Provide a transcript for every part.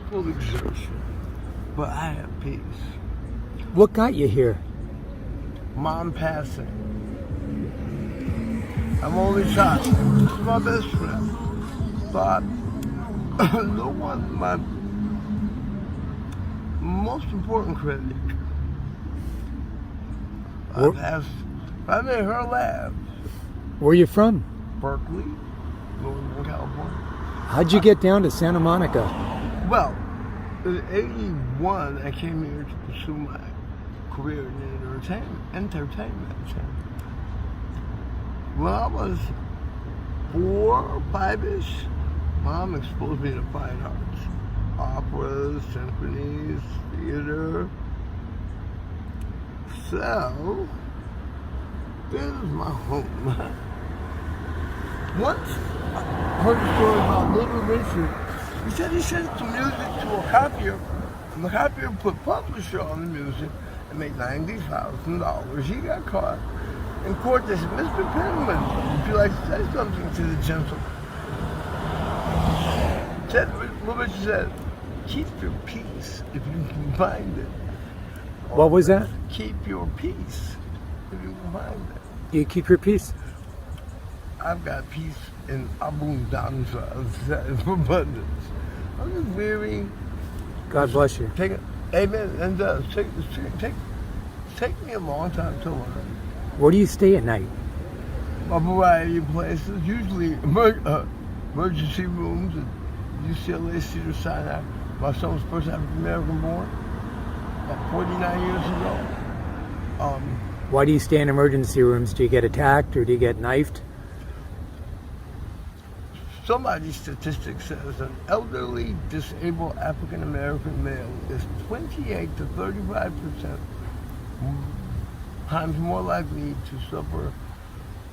full exertion, but I have peace. What got you here? Mom passing. I'm only child. This is my best friend. But no one, my most important critic. I made her laugh. Where are you from? Berkeley, Northern California. How'd you get down to Santa Monica? Well, in '81, I came here to pursue my career in entertainment. When I was 4 or 5-ish, Mom exposed me to fine arts. Operas, symphonies, theater. So, this is my home. Once I heard a story about Little Richard. He said he sent some music to a copier, and the copier put publisher on the music and made $90,000. He got caught. In court, they said, Mr. Penman, would you like to say something to the gentleman? Little Richard said, keep your peace if you can find it. What was that? Keep your peace if you can find it. You keep your peace? I've got peace in abundanza, abundance. I'm just weary. God bless you. Amen. And take me a long time to learn. Where do you stay at night? A variety of places, usually emergency rooms at UCLA Cedars-Sinai. My son was first African American born about 49 years ago. Why do you stay in emergency rooms? Do you get attacked or do you get knifed? Somebody's statistic says an elderly, disabled African American male is 28 to 35% times more likely to suffer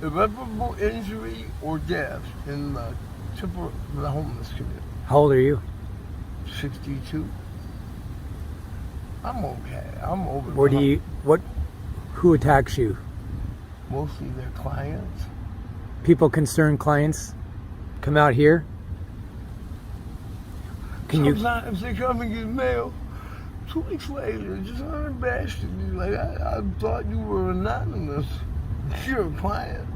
irreparable injury or death in the homeless community. How old are you? 62. I'm okay. I'm over. Who attacks you? Mostly their clients. People concerned clients come out here? Sometimes they come and get mail 2 weeks later, just unabashedly, like, I thought you were anonymous. You're a client.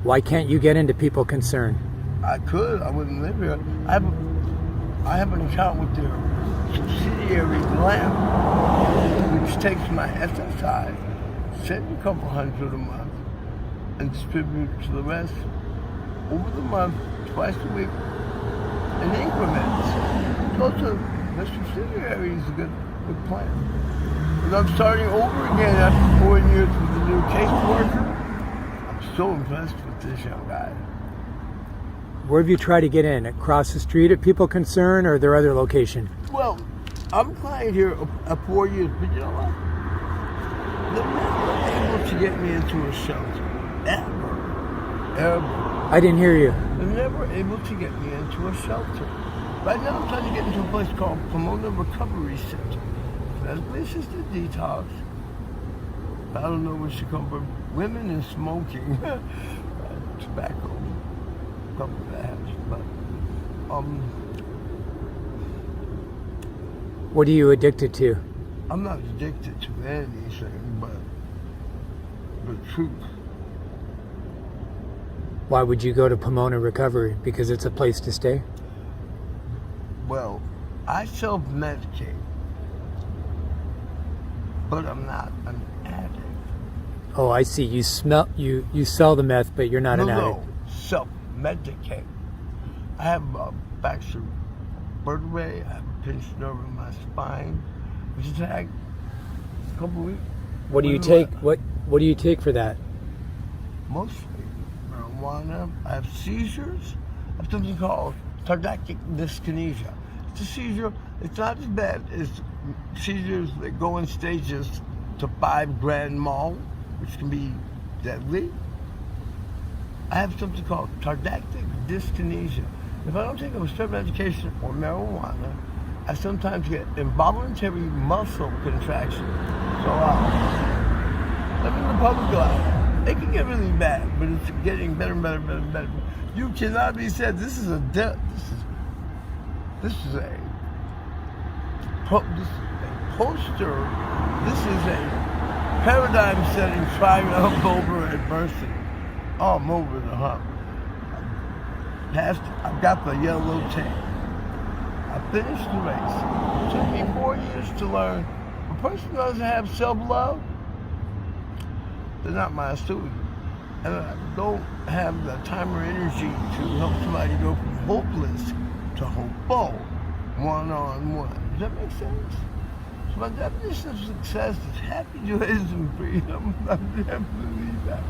Why can't you get into people concerned? I could. I wouldn't live here. I have an account with their subsidiary LAMP, which takes my SSI, send a couple hundred a month, and distribute to the rest over the month, twice a week, in increments. So the subsidiary is a good plan. And I'm starting over again after 4 years with a new caseworker. I'm so impressed with this young guy. Where have you tried to get in? Across the street at People Concern, or are there other location? Well, I'm client here 4 years, but you know what? They're never able to get me into a shelter. Ever. I didn't hear you. They're never able to get me into a shelter. Right now I'm trying to get into a place called Pomona Recovery Center. Medically assisted detox. I don't know what you call it, but women and smoking. Tobacco. A couple of that. But, what are you addicted to? I'm not addicted to anything but the truth. Why would you go to Pomona Recovery? Because it's a place to stay? Well, I self-medicate, but I'm not an addict. Oh, I see. You sell the meth, but you're not an addict. No, self-medicate. I have a Baxter vertebrae. I have a pinched nerve in my spine, which is a couple of weeks. What do you take? What do you take for that? Mostly marijuana. I have seizures. I have something called tardive dyskinesia. It's a seizure. It's not as bad as seizures that go in stages to 5 grand mal, which can be deadly. I have something called tardive dyskinesia. If I don't take a prescription medication or marijuana, I sometimes get involuntary muscle contraction. So I'm in the public eye. It can get really bad, but it's getting better and better and better and better. You cannot be said this is a this is a poster. This is a paradigm-setting triumph over adversity. Oh, I'm over the hump. I've got the yellow tape. I finished the race. It took me 4 years to learn. A person doesn't have self-love, they're not my student. And I don't have the time or energy to help somebody go from hopeless to hopeful, one-on-one. Does that make sense? So my definition of success is happy joys and freedom. I definitely believe that.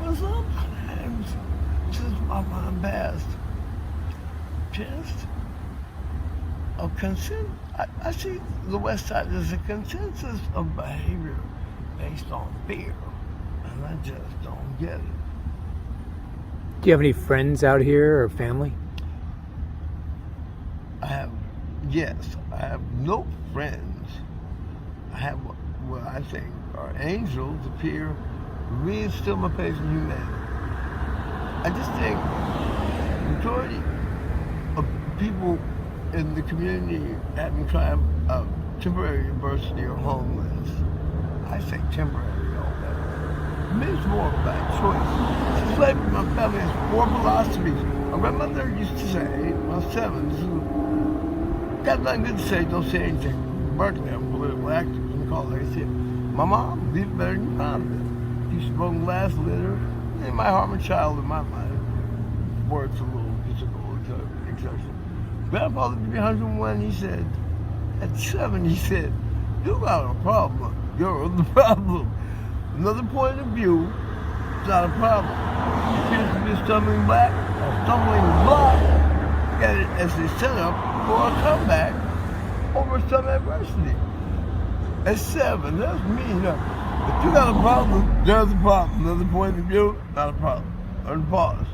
But sometimes, since my mind passed, just a consent. I see the West Side as a consensus of behavior based on fear. And I just don't get it. Do you have any friends out here or family? Yes, I have no friends. I have what I think are angels appear, reinstill my faith in humanity. I just think the majority of people in the community having temporary adversity or homeless. I say temporary all that. To me, it's more about choice. Since slavery, my family has 4 philosophies. My grandmother used to say, when I was 7, this is, got nothing good to say, don't say anything. In Berkeley, I'm a political activist, we call it like I said. My mom, leave it better than you found it. She spoke last litter. It might harm a child in my mind. Words a little physical exertion. Grandpa lived to be 101, he said, at 7, he said, you got a problem. You're the problem. Another point of view, it's not a problem. It appears to be a stumbling block. Get it as a setup for a comeback over some adversity. At 7, that's me. If you got a problem, there's a problem. Another point of view, not a problem. Unpause.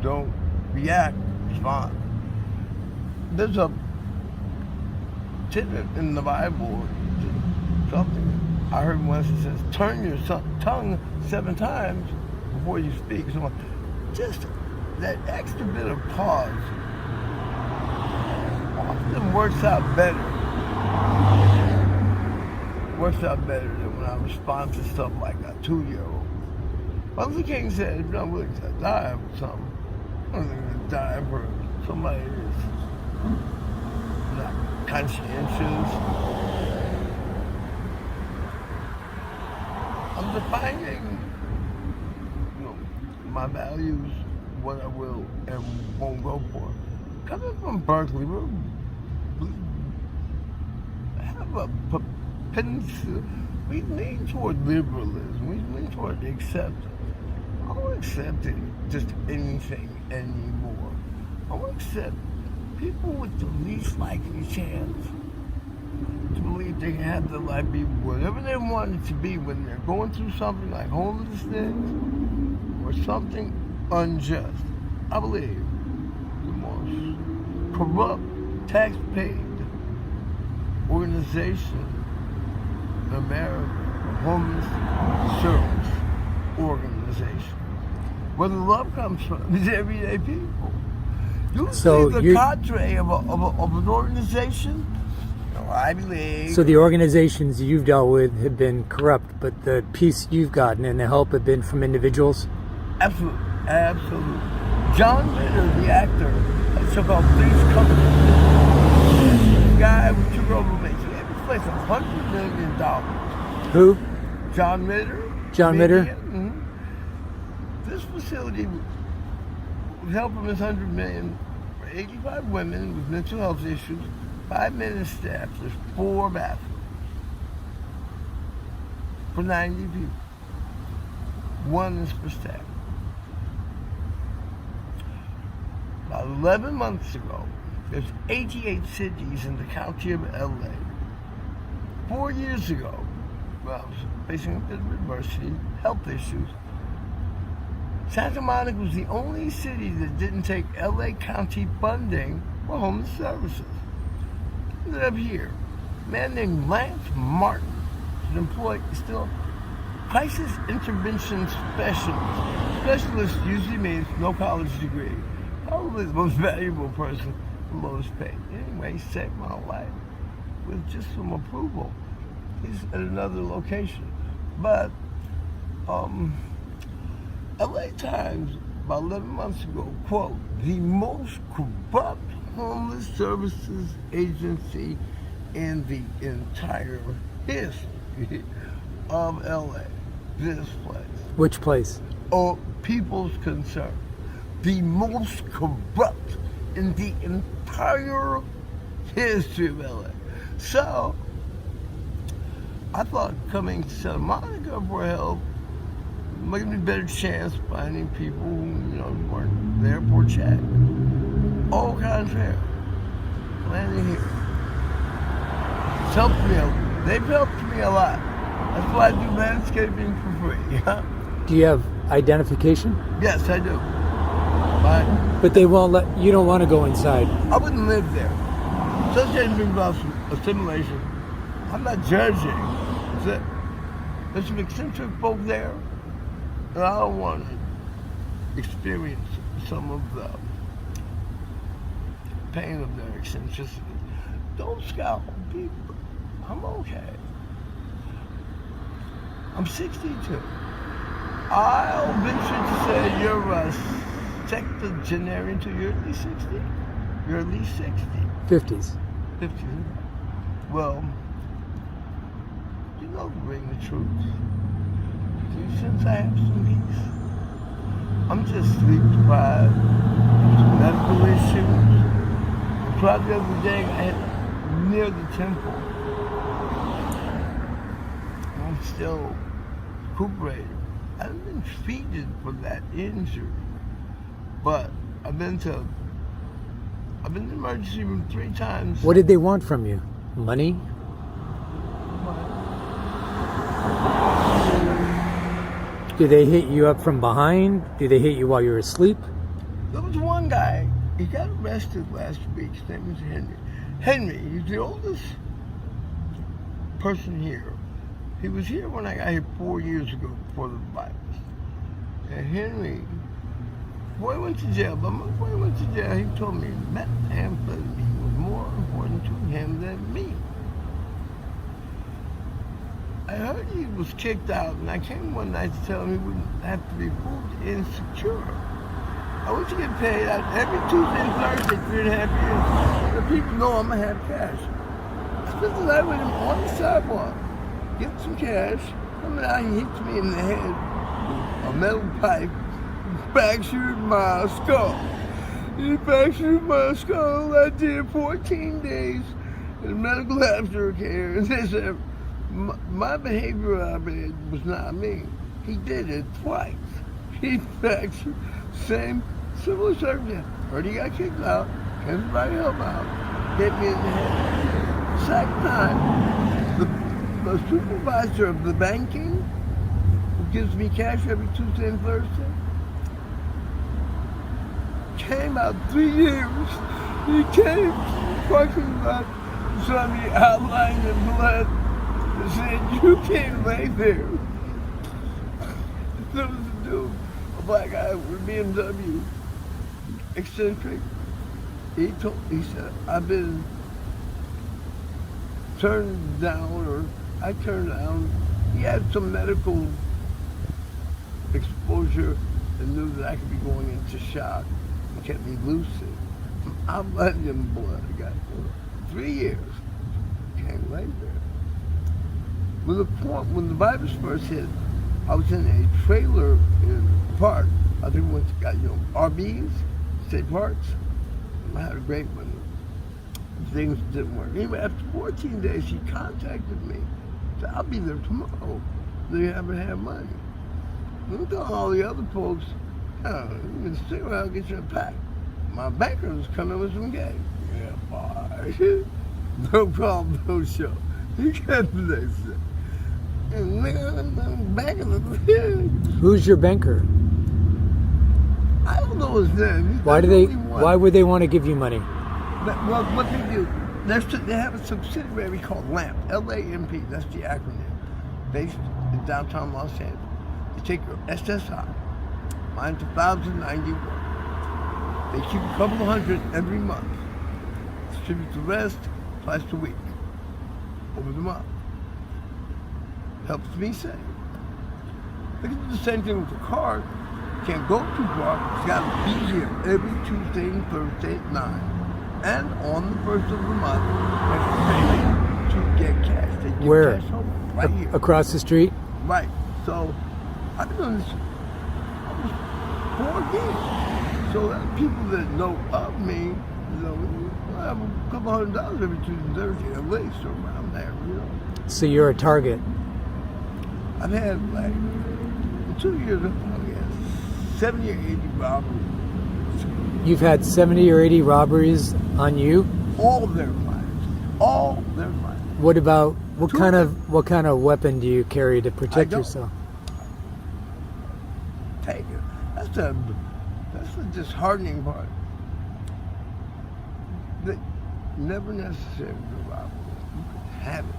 Don't react. Respond. There's a tidbit in the Bible, something I heard once. It says, turn your tongue 7 times before you speak. So just that extra bit of pause often works out better than when I respond to stuff like a 2-year-old. Martin Luther King said, if you're not willing to die for something, I'm willing to die for somebody that's not conscientious. I'm defining, my values, what I will and won't go for. Coming from Berkeley, we have a propensity. We lean toward liberalism. We lean toward acceptance. I don't accept just anything anymore. I want to accept people with the least likely chance to believe they can have their life be whatever they want it to be when they're going through something like homelessness or something unjust. I believe the most corrupt, tax-paid organization in America, a homeless service organization, where the love comes from is everyday people. You see the cadre of an organization, I believe. So the organizations you've dealt with have been corrupt, but the peace you've gotten and the help have been from individuals? Absolutely. John Ritter, the actor, took off these companies. The guy who took over me, he had replaced $100 million. Who? John Ritter. John Ritter? Mm-hmm. This facility was helping this $100 million for 85 women with mental health issues, 5 men in staff. There's 4 bathrooms for 90 people. 1 is for staff. About 11 months ago, there's 88 cities in the county of LA. 4 years ago, when I was facing a bit of adversity, health issues, Santa Monica was the only city that didn't take LA County funding for homeless services. Ended up here. A man named Lance Martin is employed still crisis intervention specialist. Specialist usually means no college degree. Probably the most valuable person, the lowest paid. Anyway, he saved my life with just some approval. He's at another location. But LA Times, about 11 months ago, quote, the most corrupt homeless services agency in the entire history of LA. This place. Which place? Or People's Concern. The most corrupt in the entire history of LA. So, I thought coming to Santa Monica for help might give me a better chance finding people who, weren't there for a check. Au contraire. Landing here. It's helped me. They've helped me a lot. That's why I do landscaping for free. Yeah? Do you have identification? Yes, I do. But they won't let you. Don't want to go inside. I wouldn't live there. Such anything about assimilation. I'm not judging. There's some eccentric folk there, and I don't want to experience some of the pain of their eccentricity. Don't scalp people. I'm okay. I'm 62. I'll venture to say you're a septuagenarian to your early 60. You're at least 60. 50s. 50. Well, you know to bring the truth. Since I have some peace. I'm just sleep deprived. Some medical issues. Probably the other day I had near the temple. I'm still recuperating. I haven't been treated for that injury, but I've been to the emergency room 3 times. What did they want from you? Money? Do they hit you up from behind? Do they hit you while you're asleep? There was one guy, he got arrested last week. His name was Henry. Henry, he's the oldest person here. He was here when I got here 4 years ago before the virus. And Henry, before he went to jail, but before he went to jail, he told me methamphetamine was more important to him than me. I heard he was kicked out, and I came one night to tell him he wouldn't have to be food insecure. I went to get paid out every Tuesday and Thursday, 3.5 years. The people know I'm gonna have cash. I spent the night with him on the sidewalk, get some cash. Coming out, he hits me in the head with a metal pipe, fractured my skull. He fractured my skull. I did 14 days in medical aftercare, and they said, my behavior I read was not me. He did it twice. He fractured, similar circumstance. Heard he got kicked out, came to help out, hit me in the head. Second time, the supervisor of the banking, who gives me cash every Tuesday and Thursday, came out 3 years. He came parking lot, saw me outlined in blood, and said, you can't lay there. There was a dude, a black guy with BMW, eccentric. He said, I've been turned down, or I turned down. He had some medical exposure and knew that I could be going into shock and kept me lucid. I'm letting him blood. I got 3 years. Can't lay there. When the virus first hit, I was in a trailer in the park. I think we went to RBs, state parks. I had a great one. Things didn't work. Anyway, after 14 days, he contacted me. Said, I'll be there tomorrow. They haven't had money. I'm telling all the other folks, you can stay around, get you a pack. My banker was coming with some gas. Yeah, bye. No problem, no show. He kept the next day. And I'm back in the Who's your banker? I don't know his name. Why would they want to give you money? Well, what they do, they have a subsidiary called LAMP, L-A-M-P, that's the acronym, based in downtown Los Angeles. They take your SSI, mine's 1,091. They keep a couple of hundred every month. Distribute the rest twice a week. over the month. Helps me save. They can do the same thing with the card. Can't go too far. It's got to be here every Tuesday and Thursday at 9. And on the first of the month, that's the payment to get cash. They give Where? cash home right here. Across the street? Right. So I've been doing this almost 4 years. So that people that know of me, you know, I have a couple $100 every Tuesday and Thursday at least around there, you know. So you're a target. I've had like in 2 years, I guess 70 or 80 robberies. You've had 70 or 80 robberies on you? All their clients. All their clients. What about what Two kind of of weapon do you carry to protect don't. yourself? Take it. That's the disheartening part. That never necessary to rob. You can have it.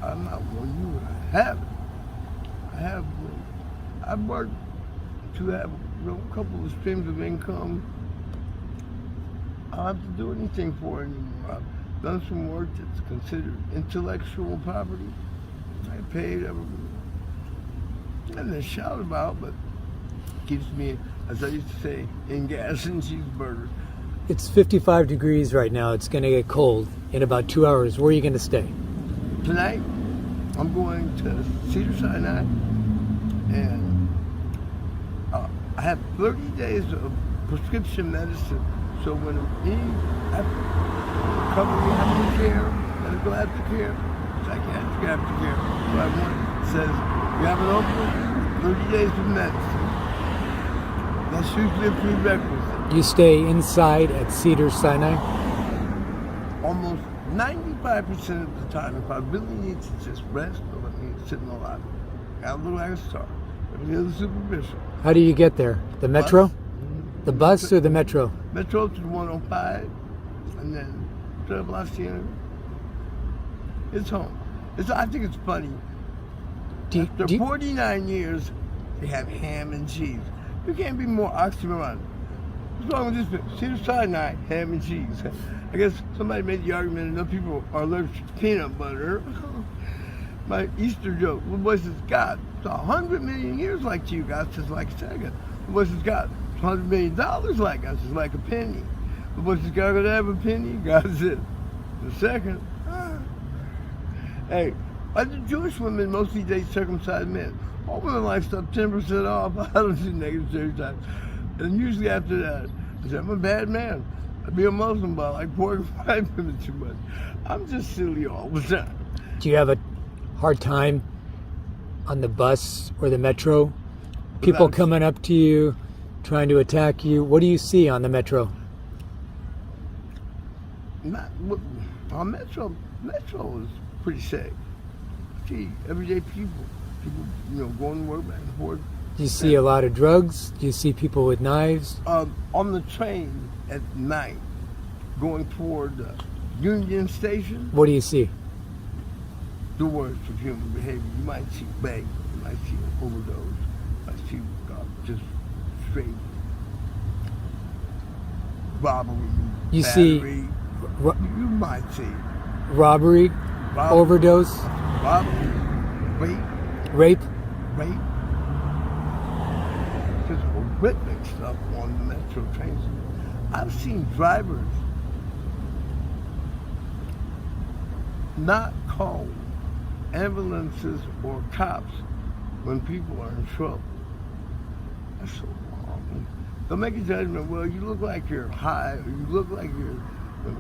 I'm not one you would have it. I've worked to have, you know, a couple of streams of income. I don't have to do anything for it anymore. I've done some work that's considered intellectual property. I paid everything. And they're shouted about, but keeps me, as I used to say, in gas and cheeseburgers. It's 55 degrees right now. It's going to get cold in about 2 hours. Where are you going to stay? Tonight, I'm going to Cedars-Sinai, and I have 30 days of prescription medicine. So when I cover me aftercare, medical aftercare, psychiatric aftercare, so I want says you have an open 30 days of medicine. That's usually a prerequisite. You stay inside at Cedars-Sinai? Almost 95% of the time, if I really need to just rest or let me sit in the lobby, got a little extra. Every other superficial. How do you get there? The metro? Bus. The bus or the metro? Metro to the 105, and then to La Cienega. It's home. I think it's funny. After 49 years, they have ham and cheese. You can't be more oxymoron. What's wrong with this? Cedars-Sinai, ham and cheese. I guess somebody made the argument enough people are allergic to peanut butter. My Easter joke, the boy says, God, it's 100 million years like you. God says, like a second. The boy says, God, it's $100 million like us. It's like a penny. The boy says, God, could I have a penny? God said, the second. Hey, why do Jewish women mostly date circumcised men? All women like stuff 10% off. I don't see negative stereotypes. And usually after that, I say, I'm a bad man. I'd be a Muslim, but I like pork and fried women too much. I'm just silly all the time. Do you have a hard time on the bus or the metro? People coming up to you, trying to attack you. What do you see on the metro? On Metro is pretty safe. See, everyday people, you know, going to work back and forth. Do you see a lot of drugs? Do you see people with knives? On the train at night, going toward Union Station. What do you see? The worst of human behavior. You might see bang, you might see an overdose, you might see just straight robbery, You battery. see You might see robbery, overdose, robbery, rape. Just horrific stuff on the Metro trains. I've seen drivers not call ambulances or cops when people are in trouble. That's so wrong. They'll make a judgment, well, you look like you're high, or you look like you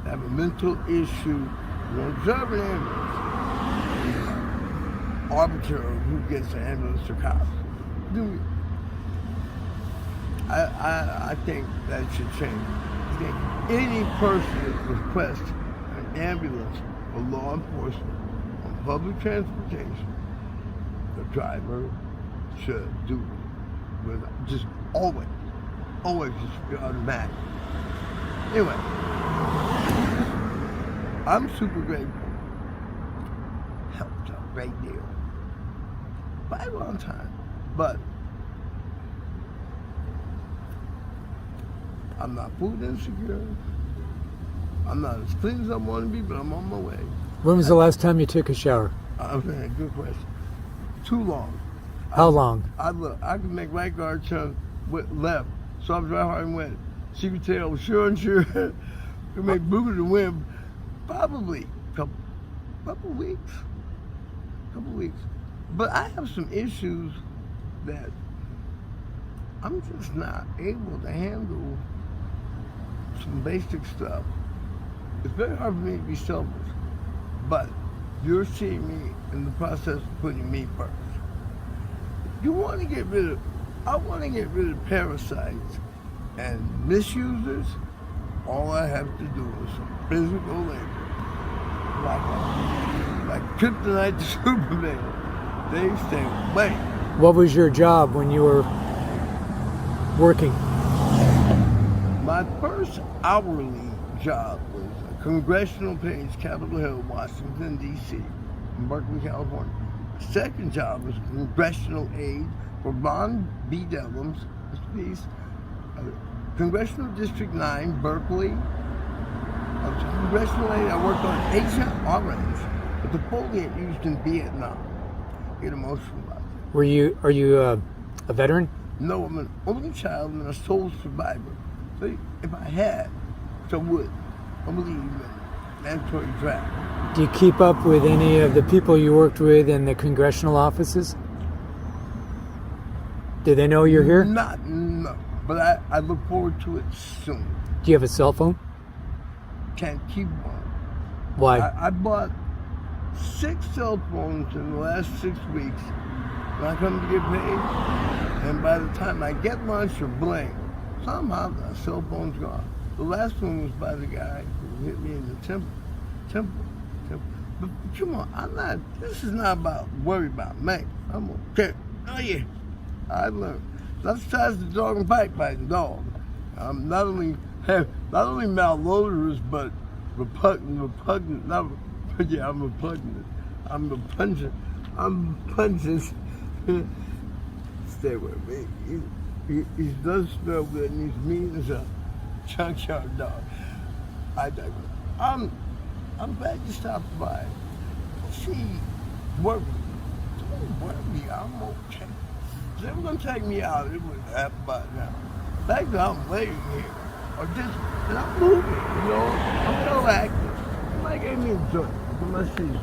have a mental issue. You don't deserve an ambulance. Arbitrary who gets an ambulance or cops. I think that should change. I think any person that requests an ambulance or law enforcement on public transportation, the driver should do it with just always just be automatic. Anyway, I'm super grateful. Helped a great deal. By a long time. But I'm not food insecure. I'm not as clean as I want to be, but I'm on my way. When was the last time you took a shower? Man, good question. Too long. How long? I could make right guard turn with left. So I was right hard and went. Secret tail, sure and sure. We make booger the wind. Probably couple weeks. But I have some issues that I'm just not able to handle some basic stuff. It's very hard for me to be selfish, but you're seeing me in the process of putting me first. I want to get rid of parasites and misusers. All I have to do is some physical labor, like kryptonite to Superman. They stay away. What was your job when you were working? My first hourly job was a congressional page, Capitol Hill, Washington, D.C., in Berkeley, California. Second job was congressional aide for Von B. Dellum's piece, Congressional District 9, Berkeley. I was a congressional aide. I worked on Agent Orange, but the foliant used in Vietnam. I get emotional about that. Are you a veteran? No, I'm an only child and a sole survivor. So if I had, I would. I believe in mandatory draft. Do you keep up with any of the people you worked with in the congressional offices? Do they know you're here? No. But I look forward to it soon. Do you have a cell phone? Can't keep one. Why? I bought 6 cell phones in the last 6 weeks. When I come to get paid, and by the time I get lunch or blank, somehow the cell phone's gone. The last one was by the guy who hit me in the temple. But come on, this is not about worry about me. I'm okay. Oh yeah, I learned. That's the size of the dog and pipe by the dog. I'm not only malodorous, but repugnant. I'm repugnant. I'm repugnant. Stay with me. He does smell good and he's mean as a junkyard dog. I digress. I'm glad you stopped by. See, don't worry, I'm okay. If they were gonna take me out, it would happen by now. Thank God I'm laying here. And I'm moving, I'm so active. Somebody gave me a joint. Look at my season.